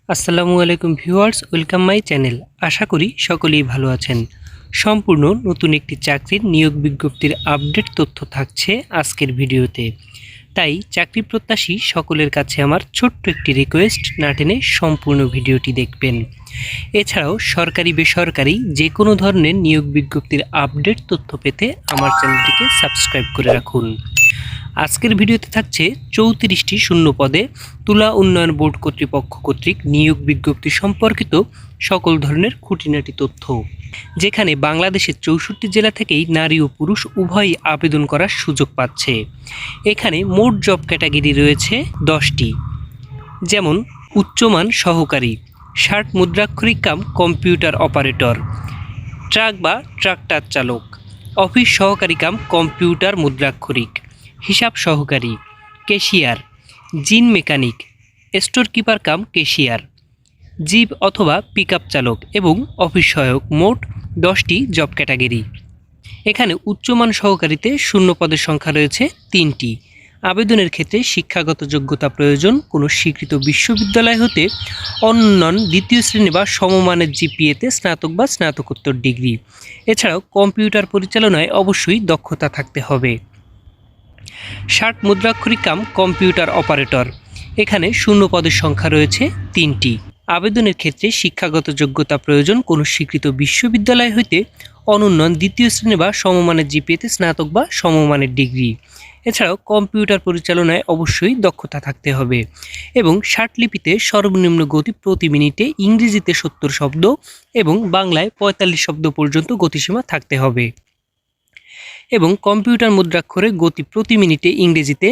আসসালামু আলাইকুম viewers, welcome my channel. আশা করি সকলেই ভালো আছেন। সম্পূর্ণ নতুন একটি চাকরির নিয়োগ বিজ্ঞপ্তির আপডেট তথ্য থাকছে আজকের ভিডিওতে। তাই চাকরি প্রত্যাশী সকলের কাছে আমার ছোট্ট একটি রিকোয়েস্ট, না টেনে সম্পূর্ণ ভিডিওটি দেখবেন। এছাড়াও সরকারি বেসরকারি যে কোনো ধরনের নিয়োগ বিজ্ঞপ্তির আপডেট তথ্য পেতে আমার চ্যানেলটিকে সাবস্ক্রাইব করে রাখুন। আজকের ভিডিওতে থাকছে 34টি শূন্য পদে তুলা উন্নয়ন বোর্ড কর্তৃপক্ষ কর্তৃক নিয়োগ বিজ্ঞপ্তি সম্পর্কিত সকল ধরনের খুঁটিনাটি তথ্য, যেখানে বাংলাদেশের 64 জেলা থেকেই নারী ও পুরুষ উভয়ই আবেদন করার সুযোগ পাচ্ছে। এখানে মোট জব ক্যাটাগরি রয়েছে 10টি, যেমন উচ্চমান সহকারী, 60 মুদ্রাক্ষরিক কাম কম্পিউটার অপারেটর, ট্রাক বা ট্রাক্টর চালক, অফিস সহকারী কাম কম্পিউটার মুদ্রাক্ষরিক, হিসাব সহকারী, cashier, gin mechanic, store keeper cum cashier, jeep অথবা পিকআপ চালক এবং অফিস সহায়ক। মোট 10টি জব ক্যাটাগরি। এখানে উচ্চমান সহকারীতে শূন্য পদের সংখ্যা রয়েছে 3টি। আবেদনের ক্ষেত্রে শিক্ষাগত যোগ্যতা প্রয়োজন কোনো স্বীকৃত বিশ্ববিদ্যালয় হতে অনন্য দ্বিতীয় শ্রেণী বা সমমানের জিপিএতে স্নাতক বা স্নাতকোত্তর ডিগ্রি। এছাড়াও কম্পিউটার পরিচালনায় অবশ্যই দক্ষতা থাকতে হবে। 60 মুদ্রাক্ষরিক কাম কম্পিউটার অপারেটর, এখানে শূন্য পদের সংখ্যা রয়েছে 3টি। আবেদনের ক্ষেত্রে শিক্ষাগত যোগ্যতা প্রয়োজন কোনো স্বীকৃত বিশ্ববিদ্যালয় হইতে অনন্য দ্বিতীয় শ্রেণী বা সমমানের জিপিএতে স্নাতক বা সমমানের ডিগ্রি। এছাড়াও কম্পিউটার পরিচালনায় অবশ্যই দক্ষতা থাকতে হবে এবং 60 লিপিতে সর্বনিম্ন গতি প্রতি মিনিটে ইংরেজিতে 70 শব্দ এবং বাংলায় 45 শব্দ পর্যন্ত গতিসীমা থাকতে হবে এবং কম্পিউটার মুদ্রাক্ষরে গতি প্রতি মিনিটে ইংরেজিতে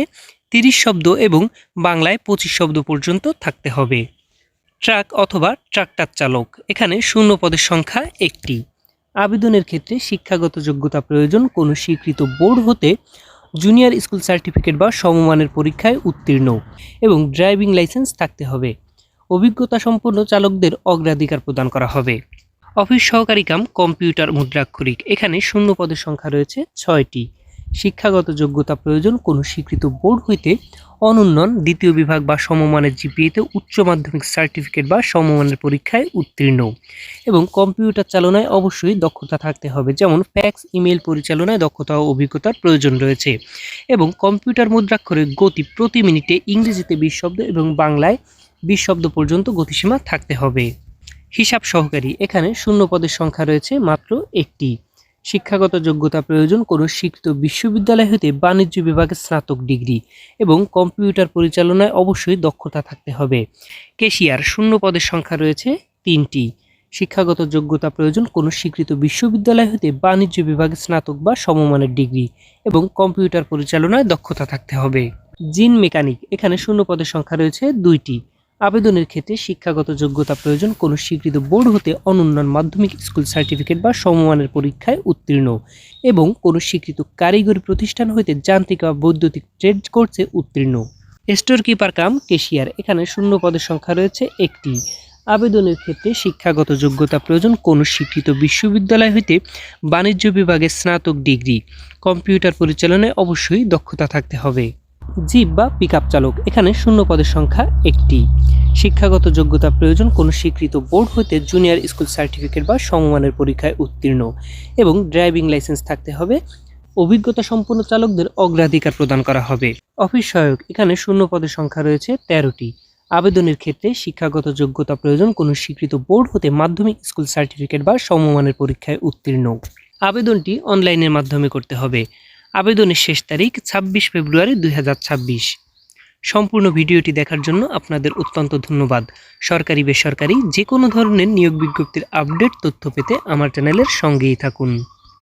30 শব্দ এবং বাংলায় 25 শব্দ পর্যন্ত থাকতে হবে। ট্রাক অথবা ট্রাক্টর চালক, এখানে শূন্য পদের সংখ্যা 1টি। আবেদনের ক্ষেত্রে শিক্ষাগত যোগ্যতা প্রয়োজন কোনো স্বীকৃত বোর্ড হতে জুনিয়র স্কুল সার্টিফিকেট বা সমমানের পরীক্ষায় উত্তীর্ণ এবং ড্রাইভিং লাইসেন্স থাকতে হবে। অভিজ্ঞতা সম্পন্ন চালকদের অগ্রাধিকার প্রদান করা হবে। অফিস সহকারী কাম কম্পিউটার মুদ্রাক্ষরিক, এখানে শূন্য পদের সংখ্যা রয়েছে 6টি। শিক্ষাগত যোগ্যতা প্রয়োজন কোনো স্বীকৃত বোর্ড হইতে অনন্য দ্বিতীয় বিভাগ বা সমমানের জিপিএতে উচ্চ মাধ্যমিক সার্টিফিকেট বা সমমানের পরীক্ষায় উত্তীর্ণ এবং কম্পিউটার চালনায় অবশ্যই দক্ষতা থাকতে হবে, যেমন ফ্যাক্স ইমেল পরিচালনায় দক্ষতা ও অভিজ্ঞতার প্রয়োজন রয়েছে এবং কম্পিউটার মুদ্রাক্ষরের গতি প্রতি মিনিটে ইংরেজিতে 20 শব্দ এবং বাংলায় 20 শব্দ পর্যন্ত গতিসীমা থাকতে হবে। হিসাব সহকারী, এখানে শূন্য পদের সংখ্যা রয়েছে মাত্র 1টি। শিক্ষাগত যোগ্যতা প্রয়োজন কোনো স্বীকৃত বিশ্ববিদ্যালয় হতে বাণিজ্য বিভাগে স্নাতক ডিগ্রি এবং কম্পিউটার পরিচালনায় অবশ্যই দক্ষতা থাকতে হবে। ক্যাশিয়ার, শূন্য পদের সংখ্যা রয়েছে 3টি। শিক্ষাগত যোগ্যতা প্রয়োজন কোনো স্বীকৃত বিশ্ববিদ্যালয় হতে বাণিজ্য বিভাগে স্নাতক বা সমমানের ডিগ্রি এবং কম্পিউটার পরিচালনায় দক্ষতা থাকতে হবে। জিন মেকানিক, এখানে শূন্য পদের সংখ্যা রয়েছে 2টি। আবেদনের ক্ষেত্রে শিক্ষাগত যোগ্যতা প্রয়োজন কোনো স্বীকৃত বোর্ড হতে অনন্য মাধ্যমিক স্কুল সার্টিফিকেট বা সমমানের পরীক্ষায় উত্তীর্ণ এবং কোনো স্বীকৃত কারিগরি প্রতিষ্ঠান হইতে যান্ত্রিক বা বৈদ্যুতিক ট্রেড কোর্সে উত্তীর্ণ। স্টোর কিপার কাম ক্যাশিয়ার, এখানে শূন্য পদের সংখ্যা রয়েছে 1টি। আবেদনের ক্ষেত্রে শিক্ষাগত যোগ্যতা প্রয়োজন কোনো স্বীকৃত বিশ্ববিদ্যালয় হইতে বাণিজ্য বিভাগে স্নাতক ডিগ্রি, কম্পিউটার পরিচালনায় অবশ্যই দক্ষতা থাকতে হবে। জিপ বা পিকআপ চালক, এখানে শূন্য পদের সংখ্যা 1টি। শিক্ষাগত যোগ্যতা প্রয়োজন কোনো স্বীকৃত বোর্ড হতে জুনিয়র স্কুল সার্টিফিকেট বা সমমানের পরীক্ষায় উত্তীর্ণ এবং ড্রাইভিং লাইসেন্স থাকতে হবে। অভিজ্ঞতা সম্পন্ন চালকদের অগ্রাধিকার প্রদান করা হবে। অফিস সহায়ক, এখানে শূন্য পদের সংখ্যা রয়েছে 13টি। আবেদনের ক্ষেত্রে শিক্ষাগত যোগ্যতা প্রয়োজন কোনো স্বীকৃত বোর্ড হতে মাধ্যমিক স্কুল সার্টিফিকেট বা সমমানের পরীক্ষায় উত্তীর্ণ। আবেদনটি অনলাইনের মাধ্যমে করতে হবে। আবেদনের শেষ তারিখ 26 ফেব্রুয়ারি 2026। সম্পূর্ণ ভিডিওটি দেখার জন্য আপনাদের অত্যন্ত ধন্যবাদ। সরকারি বেসরকারি যে কোনো ধরনের নিয়োগ বিজ্ঞপ্তির আপডেট তথ্য পেতে আমার চ্যানেলের সঙ্গেই থাকুন।